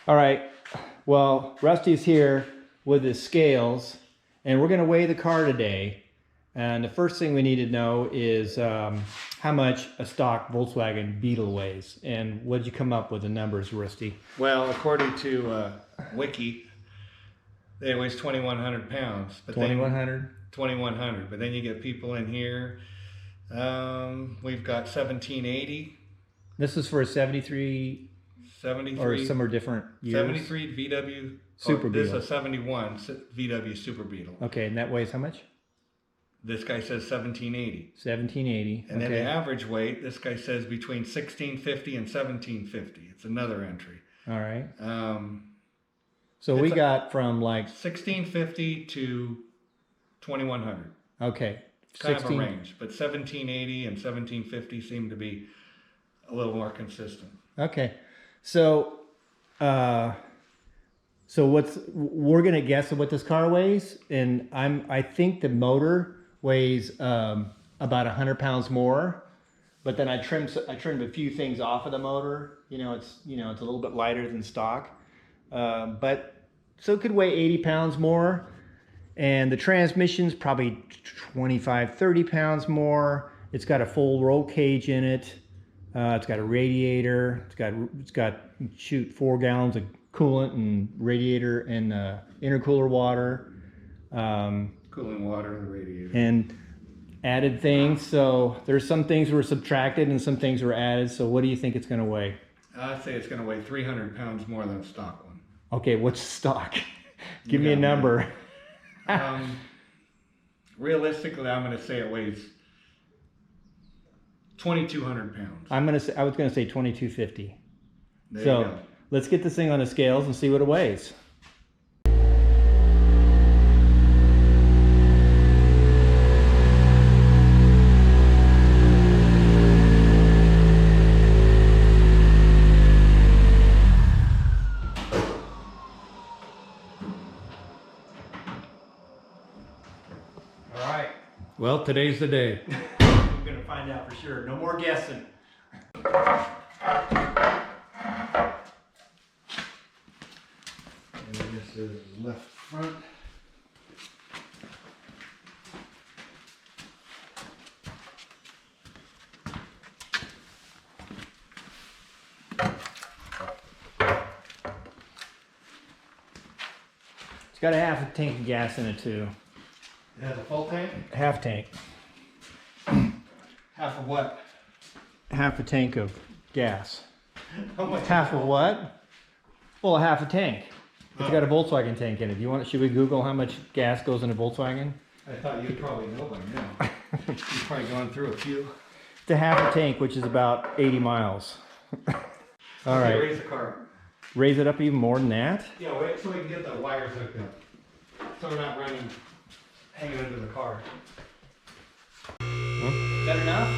All right. Well, Rusty's here with his scales, and we're going to weigh the car today. And the first thing we need to know is how much a stock Volkswagen Beetle weighs. And what did you come up with the numbers, Rusty? Well, according to Wiki, it weighs 2,100 pounds. But 2,100? 2,100. But then you get people in here. We've got 1780. This is for a 73 73. or some are different years? 73 VW. Super This is Beetle. a 71 VW Super Beetle. Okay, and that weighs how much? This guy says 1780. 1780. And then the average weight, this guy says between 1650 and 1750. It's another entry. All right. So it's we got from like 1650 to 2100. okay, Kind of a range, but 1780 and 1750 seem to be a little more consistent. Okay, so we're gonna guess what this car weighs, and I think the motor weighs about 100 pounds more, but then I trimmed a few things off of the motor. It's a little bit lighter than stock, but so it could weigh 80 pounds more. And the transmission's probably 25, 30 pounds more. It's got a full roll cage in it. It's got a radiator. It's got 4 gallons of coolant and radiator and intercooler water. Cooling water in the radiator. And added things. So there's some things were subtracted and some things were added. So what do you think it's going to weigh? I'd say it's going to weigh 300 pounds more than a stock one. Okay, what's stock? Give me a number. Realistically, I'm going to say it weighs 2,200 pounds. I was going to say 2,250. There you go. Let's get this thing on the scales and see what it weighs. Well, today's the day. We're gonna find out for sure. No more guessing. And this is left front. It's got a half a tank of gas in it too. It has a full tank? Half tank. Half of what? Half a tank of gas. How much? Half of what? Well, a half a tank. It's got a Volkswagen tank in it. Should we Google how much gas goes in a Volkswagen? I thought you'd probably know by now. You've probably gone through a few. It's a half a tank, which is about 80 miles. All right. Raise the car. Raise it up even more than that? Yeah, wait so we can get the wires hooked up. So we're not hanging under the car. Is that enough?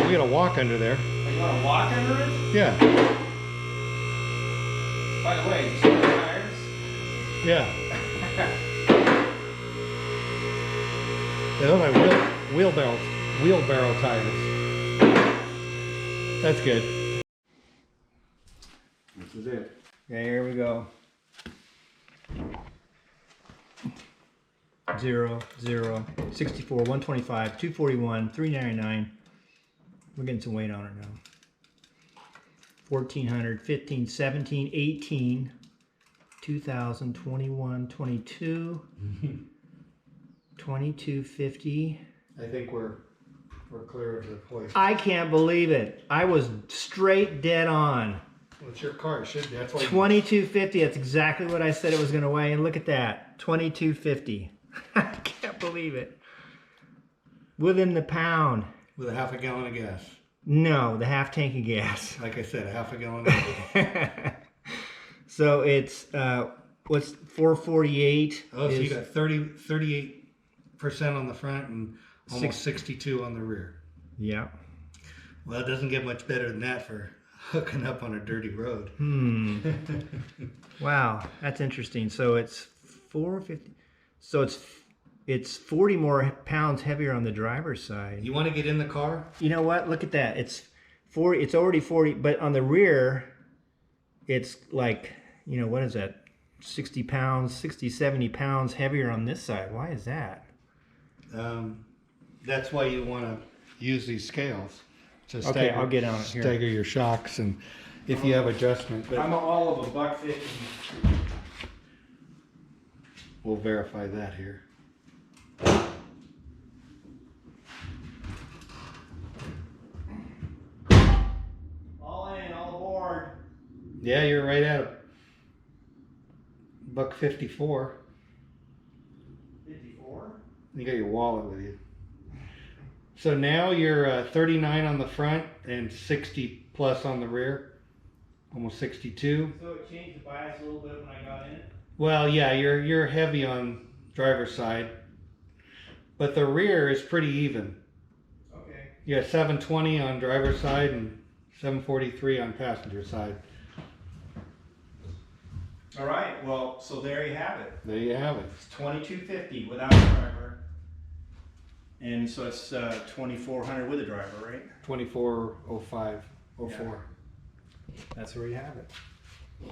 We gotta walk under there. You want to walk under it? Yeah. By the way, you see the tires? Yeah. They look like wheelbarrow tires. That's good. This is it. Okay, here we go. 0, 0, 64, 125, 241, 399. We're getting some weight on it now. 1,400, 15, 17, 18, 2,000, 21, 22, 2250. I think we're clear of the point. I can't believe it. I was straight dead on. Well, it's your car. It should be. That's why. 2250. That's exactly what I said it was going to weigh. And look at that. 2250. I can't believe it. Within the pound. With a half a gallon of gas. No, the half tank of gas. Like I said, a half a gallon of gas. So it's, what's 448? Oh, so you got 38% on the front and almost 62 on the rear. Yeah. Well, it doesn't get much better than that for hooking up on a dirty road. Wow, that's interesting. So it's 450. So it's 40 more pounds heavier on the driver's side. You want to get in the car? You know what? Look at that. It's already 40, but on the rear, it's like, you know, what is that? 60 pounds, 60, 70 pounds heavier on this side. Why is that? That's why you want to use these scales to Okay, I'll get on it here. stagger your shocks, and if you have adjustment. But I'm all of a $1.50. we'll verify that here. All in, all aboard. Yeah, you're right at $1.54. 54? You got your wallet with you. So now you're 39 on the front and 60 plus on the rear. Almost 62. So it changed the bias a little bit when I got in it? Well, yeah, you're heavy on driver's side, but the rear is pretty even. Okay. You got 720 on driver's side and 743 on passenger side. All right, well, so there you have it. There you have it. It's 2250 without a driver. And so it's 2400 with a driver, right? 240504. That's where you have it.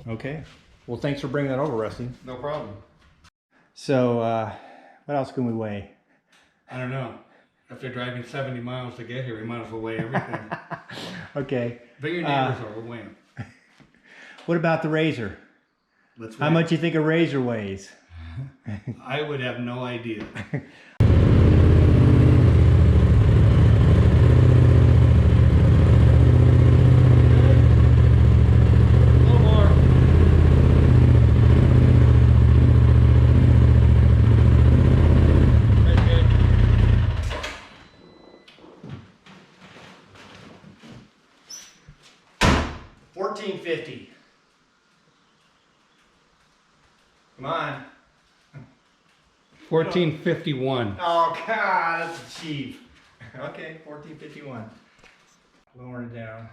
Okay. Well, thanks for bringing that over, Rusty. No problem. So, what else can we weigh? I don't know. After driving 70 miles to get here, we might as well weigh everything. Okay. But your neighbors are, we'll weigh them. What about the Razor? Let's How weigh much do you think a Razor weighs? I would have no idea. $14.50. Come on. 1451. Oh God, that's cheap. Okay, $14.51. Lowering it down.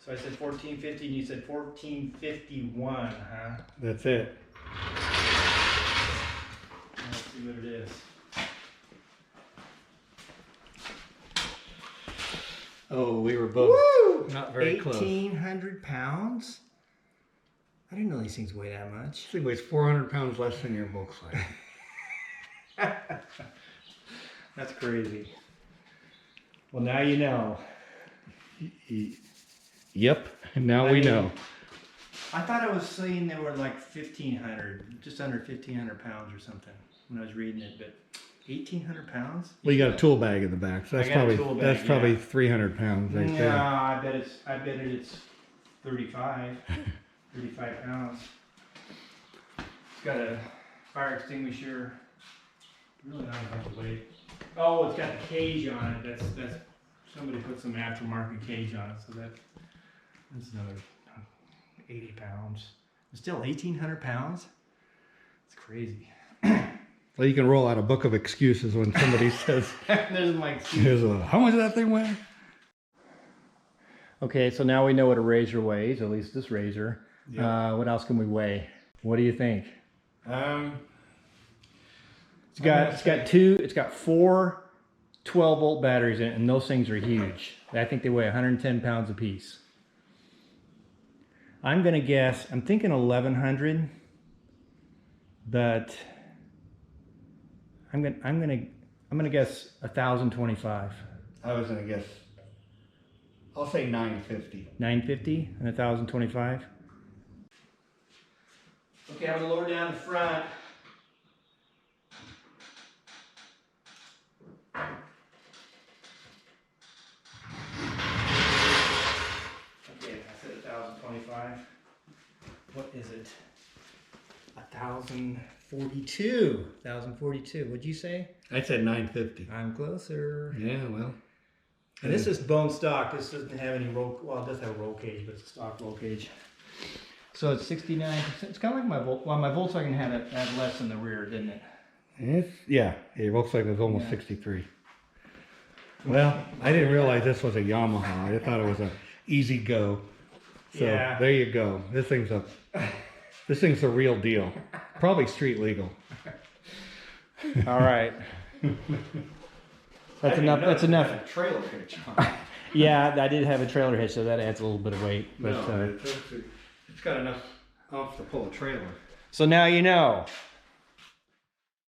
So I said $14.50 and you said $14.51, huh? That's it. Let's see what it is. Oh, we were both not very close. 1,800 pounds? I didn't know these things weigh that much. This thing weighs 400 pounds less than your Volkswagen. That's crazy. Well, now you know. Yep. Now we know. I thought I was saying they were like 1,500, just under 1,500 pounds or something when I was reading it, but 1,800 pounds? Well, you got a tool bag in the back, so that's I got a probably tool bag, 300 pounds right No, there. I bet it's 35 pounds. It's got a fire extinguisher. Really not much weight. Oh, it's got the cage on it. That's somebody put some aftermarket cage on it, so that's another 80 pounds. Still 1,800 pounds? It's crazy. Well, you can roll out a book of excuses when somebody says, There's my excuse. how much does that thing weigh? Okay, so now we know what a Razor weighs, at least this Razor. Yeah. What else can we weigh? What do you think? It's got four 12-volt batteries in it, and those things are huge. I think they weigh 110 pounds apiece. I'm gonna guess, I'm thinking 1,100, but I'm gonna guess 1,025. I was gonna guess. I'll say 950. 950 and 1,025. Okay, I'm gonna lower down the front. Okay, I said 1,025. What is it? 1,042. 1,042. What'd you say? I said 950. I'm closer. Yeah, well. And this is bone stock. This doesn't have any roll. Well, it does have a roll cage, but it's a stock roll cage. So it's 69%. It's kind of like my my Volkswagen had less in the rear, didn't it? Yeah, your Volkswagen was almost Yeah. 63. Well, I didn't realize this was a Yamaha. I thought it was a Easy Go. So Yeah. there you go. This thing's the real deal. Probably street legal. All right. That's enough. That's enough. Trailer hitch on. Yeah, I did have a trailer hitch, so that adds a little bit of weight. But No, it's got enough off to pull a trailer. so now you know.